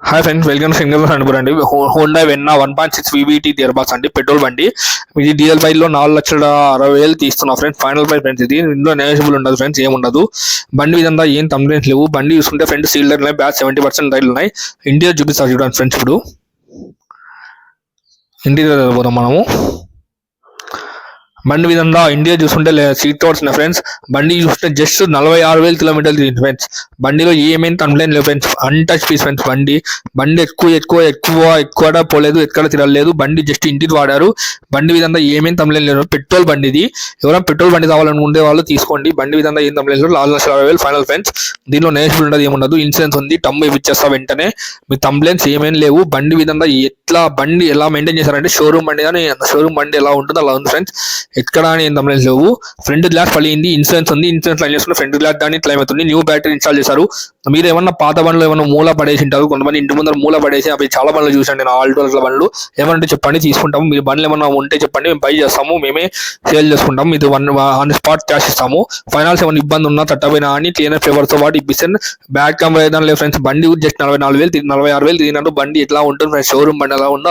Hi friends, welcome to single అనుకోండి అండి. Honda వెన్నా 1.6 VVT gear box అండి, పెట్రోల్ బండి. ఇది డీజిల్ బైక్లో 4,60,000 తీస్తున్నా ఫ్రెండ్స్. Final price friends. ఇది ఇందులో నెగోషియబుల్ ఉండదు ఫ్రెండ్స్, ఏముండదు. బండి విధంగా ఏం కంప్లైంట్స్ లేవు. బండి చూసుకుంటే ఫ్రంట్ సీల్డర్ ఉన్నాయి, బ్యాక్ 70% టైర్లు ఉన్నాయి. ఇంటీరియర్ చూపిస్తారు చూడండి ఫ్రెండ్స్. ఇప్పుడు ఇంటీరియర్ పోతాం మనము. బండి విధంగా ఇండియా చూసుకుంటే సీట్ కవర్స్ ఉన్నాయి ఫ్రెండ్స్. బండి చూస్తే జస్ట్ 46,000 కిలోమీటర్లు తిరిగింది ఫ్రెండ్స్. బండిలో ఏమైనా కంప్లైంట్ లేదు ఫ్రెండ్స్, అన్టచ్ పీస్ ఫ్రెండ్స్. బండి ఎక్కువ పోలేదు, ఎక్కడ తిరగలేదు. బండి జస్ట్ ఇంటికి వాడారు. బండి విధంగా ఏమేమి కంప్లైంట్ లేదు. పెట్రోల్ బండి ఇది. ఎవరైనా పెట్రోల్ బండి కావాలనుకుంటే వాళ్ళు తీసుకోండి. బండి విధంగా ఏం కంప్లైంట్ లేదు. 4,60,000 ఫైనల్ ఫ్రెండ్స్. దీనిలో నేషనల్ ఉండదు, ఏముండదు. ఇన్సూరెన్స్ ఉంది, టమ్ ఇచ్చేస్తా వెంటనే. మీ కంప్లైంట్స్ ఏమేమి లేవు. బండి విధంగా బండి ఎలా మెయింటైన్ చేశారంటే షోరూమ్ బండి, కానీ షోరూమ్ బండి ఎలా ఉంటుందో అలా ఉంది ఫ్రెండ్స్. ఎక్కడ ఏం కంప్లైంట్స్ లేవు. ఫ్రంట్ గ్లాస్ పలిగింది, ఇన్సూరెన్స్ ఉంది. ఇన్సూరెన్స్ లైన్ చేసుకుని ఫ్రంట్ గ్లాస్ దాన్ని క్లైమ్ అవుతుంది. న్యూ బ్యాటరీ ఇన్స్టాల్ చేశారు. మీరు ఏమన్నా పాత బండ్లు ఏమన్నా మూల పడేసి ఉంటారు, కొంతమంది ఇంటి ముందర మూల పడేసి. అవి చాలా బండ్లు చూసాను నేను, ఆల్టో బండ్లు. ఏమంటే చెప్పండి, తీసుకుంటాము. మీరు బండ్లు ఏమన్నా ఉంటే చెప్పండి, మేము బై చేస్తాము, మేమే సేల్ చేసుకుంటాము. ఇది ఆన్ స్పాట్ క్యాష్ ఇస్తాము. ఫైనాన్స్ ఏమైనా ఇబ్బంది ఉన్నా తట్టపోయినా అని క్లియర్ పేపర్తో పాటు ఇప్పిస్తాను. బ్యాక్ కెమెరా ఏదైనా లేదు ఫ్రెండ్స్. బండి జస్ట్ 44,000 46,000 తిరిగినట్టు. బండి ఎట్లా ఉంటుంది ఫ్రెండ్స్, షోరూమ్ బండి ఎలా ఉందో